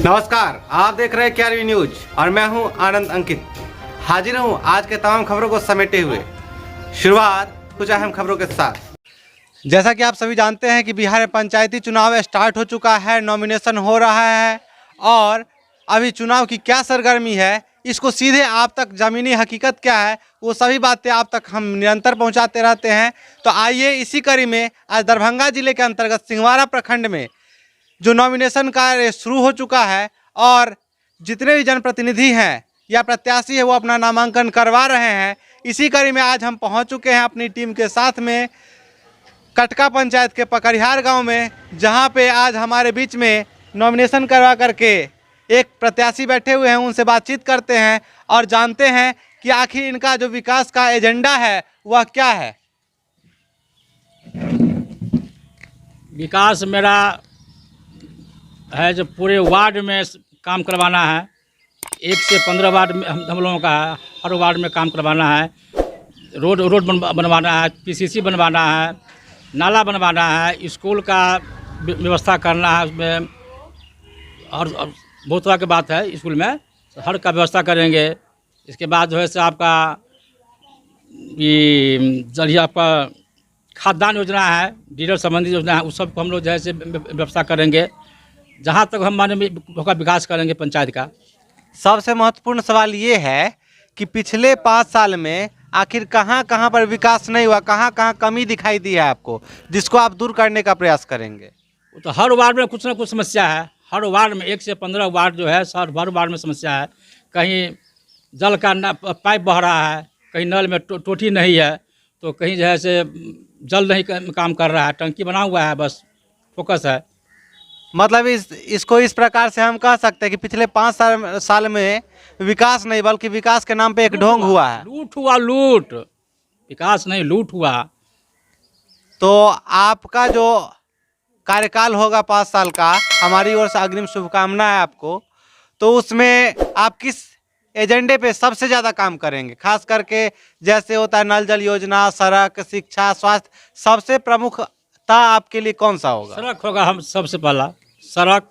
नमस्कार, आप देख रहे हैं केआरवी न्यूज और मैं हूं आनंद अंकित। हाजिर हूं आज के तमाम खबरों को समेटे हुए। शुरुआत कुछ अहम खबरों के साथ। जैसा कि आप सभी जानते हैं कि बिहार में पंचायती चुनाव स्टार्ट हो चुका है, नॉमिनेशन हो रहा है और अभी चुनाव की क्या सरगर्मी है, इसको सीधे आप तक ज़मीनी हकीकत क्या है, वो सभी बातें आप तक हम निरंतर पहुंचाते रहते हैं। तो आइए इसी कड़ी में आज दरभंगा जिले के अंतर्गत सिंहवाड़ा प्रखंड में जो नॉमिनेशन कार्य शुरू हो चुका है और जितने भी जनप्रतिनिधि हैं या प्रत्याशी है वो अपना नामांकन करवा रहे हैं। इसी कड़ी में आज हम पहुंच चुके हैं अपनी टीम के साथ में कटका पंचायत के पकड़िहार गांव में, जहां पे आज हमारे बीच में नॉमिनेशन करवा करके एक प्रत्याशी बैठे हुए हैं। उनसे बातचीत करते हैं और जानते हैं कि आखिर इनका जो विकास का एजेंडा है वह क्या है। विकास मेरा है जो पूरे वार्ड में काम करवाना है। 1 से 15 वार्ड में हम लोगों का है। हर वार्ड में काम करवाना है। रोड बनवाना है, पीसीसी बनवाना है, नाला बनवाना है, स्कूल का व्यवस्था करना है उसमें। और बहुत तरह की बात है, स्कूल में हर का व्यवस्था करेंगे। इसके बाद जो है से आपका ये जरिए आपका खाद्यान्न योजना है, डीलर संबंधी योजना है, उस सब को हम लोग जो है से व्यवस्था करेंगे। जहाँ तक हम माने होगा विकास करेंगे पंचायत का। सबसे महत्वपूर्ण सवाल ये है कि पिछले 5 साल में आखिर कहाँ कहाँ पर विकास नहीं हुआ, कहाँ कहाँ कमी दिखाई दी है आपको, जिसको आप दूर करने का प्रयास करेंगे। तो हर वार्ड में कुछ ना कुछ समस्या है। हर वार्ड में 1 से 15 वार्ड जो है, हर वार्ड में समस्या है। कहीं जल का पाइप बह रहा है, कहीं नल में टोटी नहीं है, तो कहीं जो है से जल नहीं काम कर रहा है, टंकी बना हुआ है, बस फोकस है। मतलब इसको इस प्रकार से हम कह सकते हैं कि पिछले 5 साल में विकास नहीं बल्कि विकास के नाम पे एक ढोंग हुआ है। लूट हुआ, लूट। विकास नहीं, लूट हुआ। तो आपका जो कार्यकाल होगा 5 साल का, हमारी ओर से अग्रिम शुभकामना है आपको। तो उसमें आप किस एजेंडे पे सबसे ज़्यादा काम करेंगे, खास करके जैसे होता है नल जल योजना, सड़क, शिक्षा, स्वास्थ्य, सबसे प्रमुखता आपके लिए कौन सा होगा? सड़क होगा हम सबसे पहला। सड़क,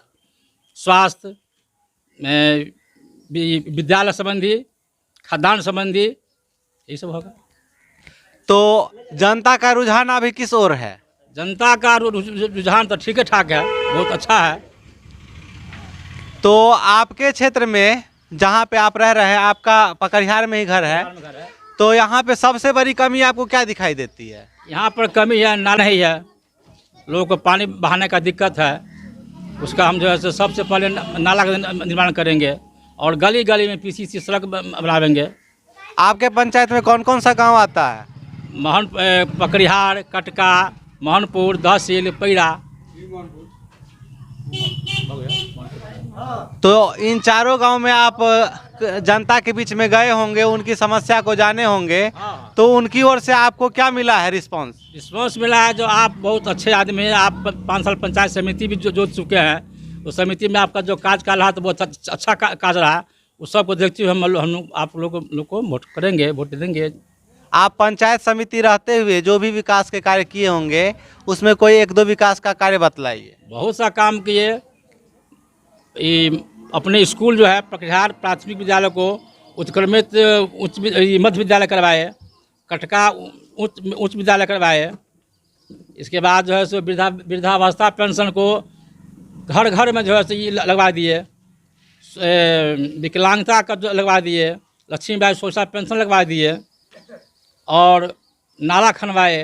स्वास्थ्य, विद्यालय संबंधी, खाद्यान्न संबंधी, यही सब होगा। तो जनता का रुझान अभी किस ओर है? जनता का रुझान तो ठीक ठाक है, बहुत अच्छा है। तो आपके क्षेत्र में जहाँ पे आप रह रहे हैं, आपका पकड़िहार में ही घर है, तो यहाँ पे सबसे बड़ी कमी आपको क्या दिखाई देती है? यहाँ पर कमी है, नाला नहीं है, लोगों को पानी बहाने का दिक्कत है। उसका हम जो है सबसे पहले नाला का निर्माण करेंगे और गली गली में पीसीसी सड़क बनावेंगे। आपके पंचायत में कौन कौन सा गांव आता है? पकड़िहार, कटका, मोहनपुर, तहसील, पैरा। तो इन चारों गांव में आप जनता के बीच में गए होंगे, उनकी समस्या को जाने होंगे। हाँ। तो उनकी ओर से आपको क्या मिला है रिस्पांस? रिस्पॉन्स मिला है जो आप बहुत अच्छे आदमी हैं। आप 5 साल पंचायत समिति भी जोत चुके हैं। उस समिति में आपका जो काज का रहा तो बहुत अच्छा काज रहा। उस सब को देखते हुए हम आप लोग को वोट करेंगे, वोट देंगे। आप पंचायत समिति रहते हुए जो भी विकास के कार्य किए होंगे, उसमें कोई 1-2 विकास का कार्य बतलाइए। बहुत सा काम किए। अपने स्कूल जो है पकड़िहार प्राथमिक विद्यालय को उत्क्रमित मध्य विद्यालय करवाए, कटका उच्च विद्यालय करवाए। इसके बाद जो है सो वृद्धावस्था पेंशन को घर घर में जो है सो ये लगवा दिए। विकलांगता का जो लगवा दिए, लक्ष्मीबाई सोशल पेंशन लगवा दिए और नाला खनवाए,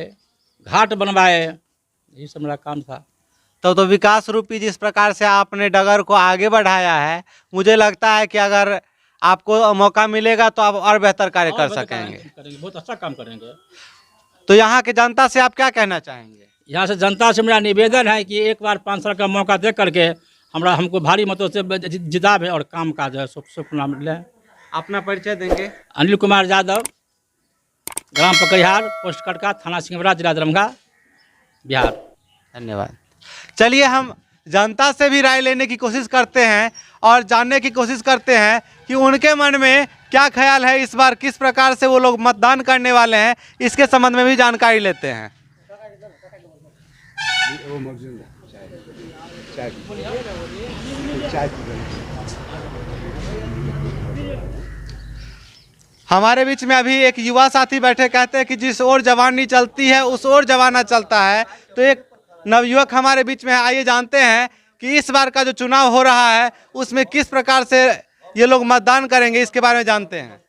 घाट बनवाए। यही सब मेरा काम था। तो विकास रूपी जिस प्रकार से आपने डगर को आगे बढ़ाया है, मुझे लगता है कि अगर आपको मौका मिलेगा तो आप और बेहतर कार्य कर सकेंगे। बहुत अच्छा काम करेंगे। तो यहाँ के जनता से आप क्या कहना चाहेंगे? यहाँ से जनता से मेरा निवेदन है कि एक बार 5 साल का मौका दे करके हमको भारी मतों से जितावे और काम काज है शुभ नाम लें। अपना परिचय देंगे। अनिल कुमार यादव, ग्राम पकड़िहार, पोस्ट कटका, थाना सिंहवाड़ा, जिला दरभंगा, बिहार। धन्यवाद। चलिए हम जनता से भी राय लेने की कोशिश करते हैं और जानने की कोशिश करते हैं कि उनके मन में क्या ख्याल है, इस बार किस प्रकार से वो लोग मतदान करने वाले हैं, इसके संबंध में भी जानकारी लेते हैं। चाय हमारे बीच में अभी एक युवा साथी बैठे, कहते हैं कि जिस ओर जवानी चलती है उस ओर जमाना चलता है। तो एक नवयुवक हमारे बीच में है, आइए जानते हैं कि इस बार का जो चुनाव हो रहा है उसमें किस प्रकार से ये लोग मतदान करेंगे, इसके बारे में जानते हैं।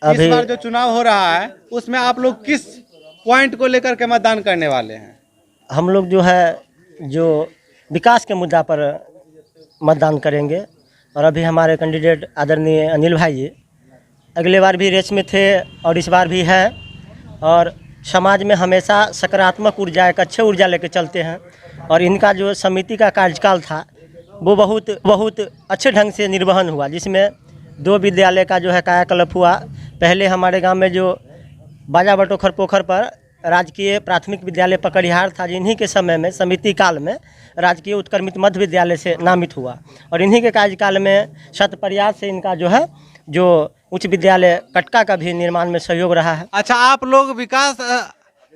इस बार जो चुनाव हो रहा है उसमें आप लोग किस पॉइंट को लेकर के मतदान करने वाले हैं? हम लोग जो है जो विकास के मुद्दा पर मतदान करेंगे। और अभी हमारे कैंडिडेट आदरणीय अनिल भाई जी अगले बार भी रेस में थे और इस बार भी है, और समाज में हमेशा सकारात्मक ऊर्जा, एक अच्छे ऊर्जा लेके चलते हैं। और इनका जो समिति का कार्यकाल था वो बहुत अच्छे ढंग से निर्वहन हुआ, जिसमें 2 विद्यालय का जो है कायाकल्प हुआ। पहले हमारे गांव में जो बाजा बटोखर पोखर पर राजकीय प्राथमिक विद्यालय पकड़िहार था, जिन्हीं के समय में समिति काल में राजकीय उत्क्रमित मध्य विद्यालय से नामित हुआ। और इन्हीं के कार्यकाल में शत प्रयास से इनका जो है जो उच्च विद्यालय कटका का भी निर्माण में सहयोग रहा है। अच्छा, आप लोग विकास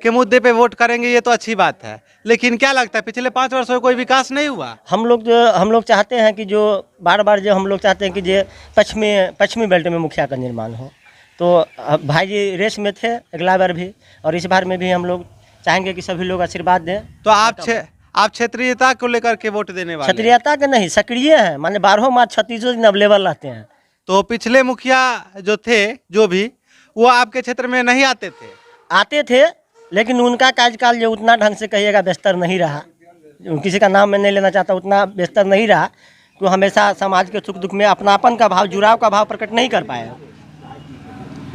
के मुद्दे पे वोट करेंगे, ये तो अच्छी बात है, लेकिन क्या लगता है पिछले 5 वर्षों में कोई विकास नहीं हुआ? हम लोग चाहते हैं कि जो बार जो हम लोग चाहते हैं कि जो पश्चिमी बेल्ट में मुखिया का निर्माण हो। तो भाई जी रेस में थे अगला बार भी, और इस बार में भी हम लोग चाहेंगे कि सभी लोग आशीर्वाद दें। तो आप क्षेत्रीयता को लेकर के वोट देने वाले? क्षेत्रीयता के नहीं, सक्रिय हैं, माने 12 मार्च 36 दिन अवेलेबल रहते हैं। तो पिछले मुखिया जो थे, जो भी, वो आपके क्षेत्र में नहीं आते थे, लेकिन उनका कार्यकाल जो उतना ढंग से कहिएगा बेहतर नहीं रहा। किसी का नाम मैं नहीं लेना चाहता, उतना बेहतर नहीं रहा। तो हमेशा समाज के सुख दुख में अपनापन का भाव, जुड़ाव का भाव प्रकट नहीं कर पाए,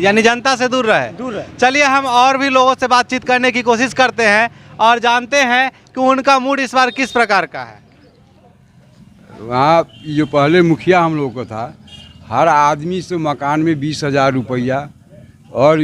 यानी जनता से दूर रहे। चलिए हम और भी लोगों से बातचीत करने की कोशिश करते हैं और जानते हैं कि उनका मूड इस बार किस प्रकार का है। वहाँ जो पहले मुखिया हम लोग को था, हर आदमी से मकान में 20,000 रुपया, और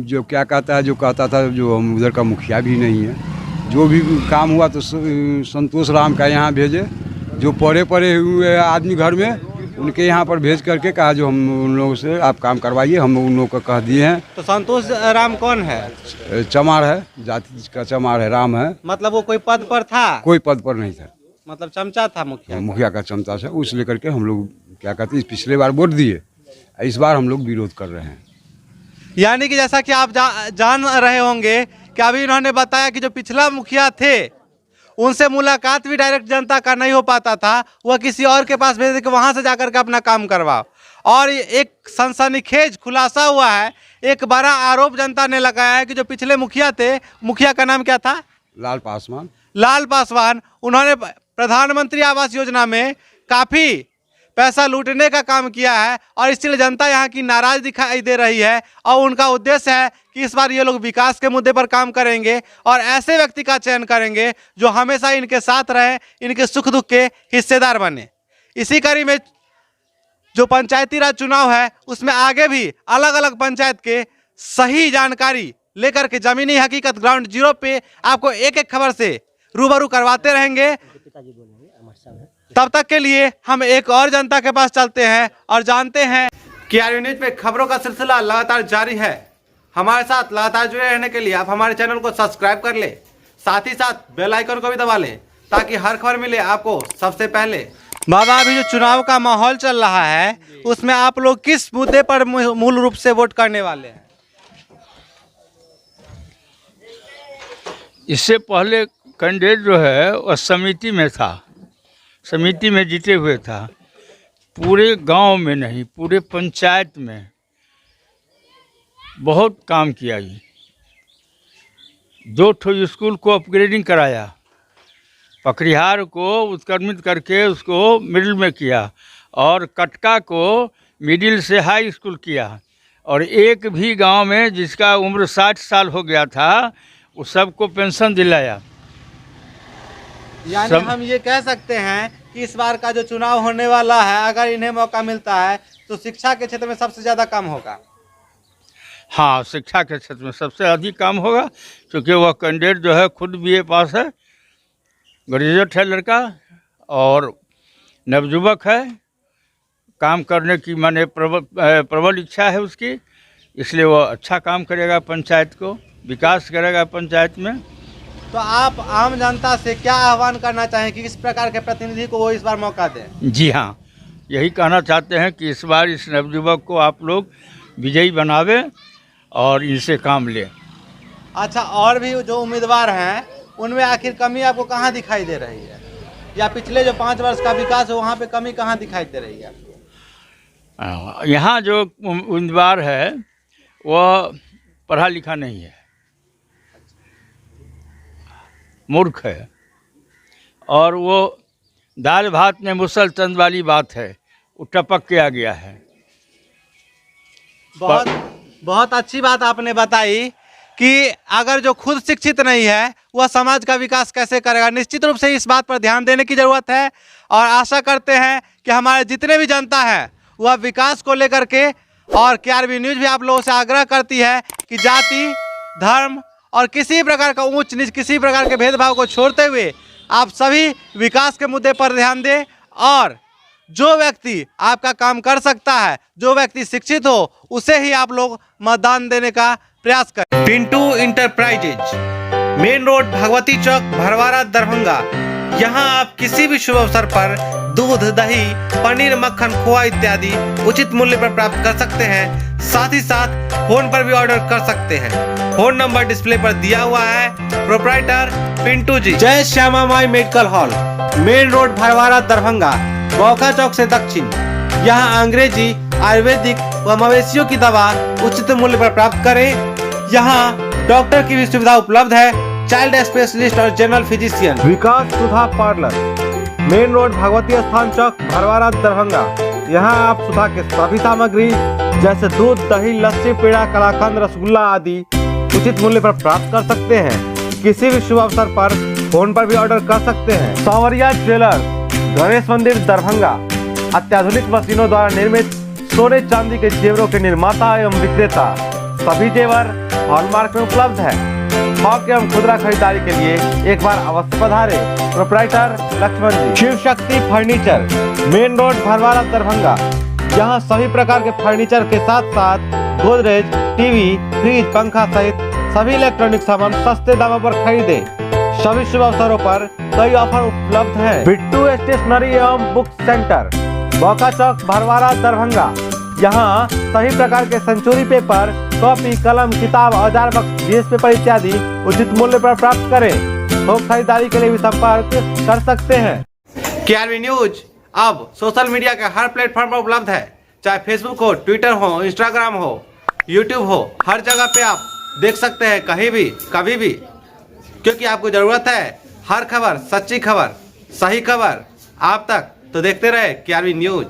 जो क्या कहता है, जो कहता था, जो हम उधर का मुखिया भी नहीं है। जो भी काम हुआ तो संतोष राम का यहाँ भेजे, जो पड़े हुए आदमी घर में उनके यहाँ पर भेज करके कहा जो हम उन लोगों से आप काम करवाइए, हम उन लोगों को कह दिए हैं। तो संतोष राम कौन है? चमार है, जाति का चमार है, राम है। मतलब वो कोई पद पर था? कोई पद पर नहीं था, मतलब चमचा था मुखिया का चमचा था। उस लेकर के हम लोग क्या कहते हैं, पिछले बार वोट दिए, इस बार हम लोग विरोध कर रहे हैं। यानी कि जैसा कि आप जान रहे होंगे कि अभी इन्होंने बताया कि जो पिछला मुखिया थे उनसे मुलाकात भी डायरेक्ट जनता का नहीं हो पाता था, वह किसी और के पास भेज के वहां से जाकर के अपना काम करवाओ। और एक सनसनीखेज खुलासा हुआ है, एक बड़ा आरोप जनता ने लगाया है कि जो पिछले मुखिया थे, मुखिया का नाम क्या था? लाल पासवान। उन्होंने प्रधानमंत्री आवास योजना में काफ़ी पैसा लूटने का काम किया है, और इसलिए जनता यहाँ की नाराज दिखाई दे रही है। और उनका उद्देश्य है कि इस बार ये लोग विकास के मुद्दे पर काम करेंगे और ऐसे व्यक्ति का चयन करेंगे जो हमेशा इनके साथ रहे, इनके सुख दुख के हिस्सेदार बने। इसी कड़ी में जो पंचायती राज चुनाव है उसमें आगे भी अलग अलग पंचायत के सही जानकारी लेकर के जमीनी हकीकत ग्राउंड जीरो पे आपको एक एक खबर से रूबरू करवाते रहेंगे। तब तक के लिए हम एक और जनता के पास चलते हैं और जानते हैं कि आर न्यूज पे खबरों का सिलसिला लगातार जारी है। हमारे साथ लगातार जुड़े रहने के लिए आप हमारे चैनल को सब्सक्राइब कर ले, साथ ही साथ बेल आइकन को भी दबा लें ताकि हर खबर मिले आपको सबसे पहले। बाबा, अभी जो चुनाव का माहौल चल रहा है उसमें आप लोग किस मुद्दे पर मूल रूप से वोट करने वाले हैं? इससे पहले कैंडिडेट जो है वह समिति में था, समिति में जीते हुए था। पूरे गांव में नहीं, पूरे पंचायत में बहुत काम किया। 2 स्कूल को अपग्रेडिंग कराया, पकड़िहार को उत्क्रमित करके उसको मिडिल में किया, और कटका को मिडिल से हाई स्कूल किया। और एक भी गांव में जिसका उम्र 60 साल हो गया था उस सबको पेंशन दिलाया। यानी हम ये कह सकते हैं कि इस बार का जो चुनाव होने वाला है, अगर इन्हें मौका मिलता है तो शिक्षा के क्षेत्र में सबसे ज़्यादा काम होगा। हाँ, शिक्षा के क्षेत्र में सबसे अधिक काम होगा, क्योंकि वह कैंडिडेट जो है खुद BA पास है, ग्रेजुएट है लड़का, और नवयुवक है, काम करने की माने प्रबल इच्छा है उसकी, इसलिए वह अच्छा काम करेगा, पंचायत को विकास करेगा पंचायत में। तो आप आम जनता से क्या आह्वान करना चाहें कि किस प्रकार के प्रतिनिधि को वो इस बार मौका दें? जी हाँ, यही कहना चाहते हैं कि इस बार इस नवयुवक को आप लोग विजयी बनावे और इनसे काम ले। अच्छा, और भी जो उम्मीदवार हैं उनमें आखिर कमी आपको कहाँ दिखाई दे रही है, या पिछले जो 5 वर्ष का विकास है वहाँ पे कमी कहाँ दिखाई दे रही है? यहाँ जो उम्मीदवार है वह पढ़ा लिखा नहीं है, मूर्ख है, और वो दाल भात में मुसल चंद वाली बात है, वो टपक के आ गया है। बहुत अच्छी बात आपने बताई कि अगर जो खुद शिक्षित नहीं है वह समाज का विकास कैसे करेगा। निश्चित रूप से इस बात पर ध्यान देने की ज़रूरत है, और आशा करते हैं कि हमारे जितने भी जनता है वह विकास को लेकर के, और KRV न्यूज़ भी आप लोगों से आग्रह करती है कि जाति, धर्म और किसी प्रकार का ऊंच नीच, किसी प्रकार के भेदभाव को छोड़ते हुए आप सभी विकास के मुद्दे पर ध्यान दें, और जो व्यक्ति आपका काम कर सकता है, जो व्यक्ति शिक्षित हो, उसे ही आप लोग मतदान देने का प्रयास करें। Pintu enterprises, main road, Bhagwati Chowk, Bharwara, Darbhanga. यहाँ आप किसी भी शुभ अवसर पर दूध, दही, पनीर, मक्खन, खोआ इत्यादि उचित मूल्य पर प्राप्त कर सकते हैं। साथ ही साथ फोन पर भी ऑर्डर कर सकते हैं। फोन नंबर डिस्प्ले पर दिया हुआ है। Proprietor Pintu ji. Jai Shyama Mai medical hall, main road, Bharwara, Darbhanga, Bauka Chowk से दक्षिण। यहाँ अंग्रेजी, आयुर्वेदिक व मवेशियों की दवा उचित मूल्य पर प्राप्त करें। यहाँ डॉक्टर की भी सुविधा उपलब्ध है, चाइल्ड स्पेशलिस्ट और जनरल फिजिशियन। विकास सुधा पार्लर, मेन रोड, भगवती स्थान चौक, भरवारा, दरभंगा। यहाँ आप सुधा के सभी सामग्री जैसे दूध, दही, लस्सी, पेड़ा, कलाकंद, रसगुल्ला आदि उचित मूल्य पर प्राप्त कर सकते हैं। किसी भी शुभ अवसर पर फोन पर भी ऑर्डर कर सकते हैं। सांवरिया ज्वेलर्स, गणेश मंदिर, दरभंगा। अत्याधुनिक मशीनों द्वारा निर्मित सोने चांदी के जेवरों के निर्माता एवं विक्रेता। सभी जेवर हॉलमार्क में उपलब्ध है। थोक एवं खुदरा खरीदारी के लिए एक बार अवश्य पधारे। प्रोप्राइटर लक्ष्मण जी। Shiv Shakti furniture, main road, Bharwara, Darbhanga. यहाँ सभी प्रकार के फर्नीचर के साथ साथ गोदरेज, टीवी, फ्रिज, पंखा सहित सभी इलेक्ट्रॉनिक सामान सस्ते दामों पर खरीदे। सभी शुभ अवसरों पर कई ऑफर उपलब्ध है। बिट्टू स्टेशनरी एवं बुक सेंटर, बौका चौक, भरवारा, दरभंगा। यहाँ सभी प्रकार के सेंचुरी पेपर, कॉपी, कलम, किताब, औजार बक्स, जीएस पेपर इत्यादि उचित मूल्य पर प्राप्त करें। थोक खरीदारी के लिए भी संपर्क कर सकते हैं। KRV न्यूज अब सोशल मीडिया के हर प्लेटफॉर्म पर उपलब्ध है, चाहे फेसबुक हो, ट्विटर हो, इंस्टाग्राम हो, यूट्यूब हो, हर जगह पे आप देख सकते हैं, कहीं भी, कभी भी, क्योंकि आपको जरूरत है हर खबर, सच्ची खबर, सही खबर आप तक। तो देखते रहे KRV न्यूज।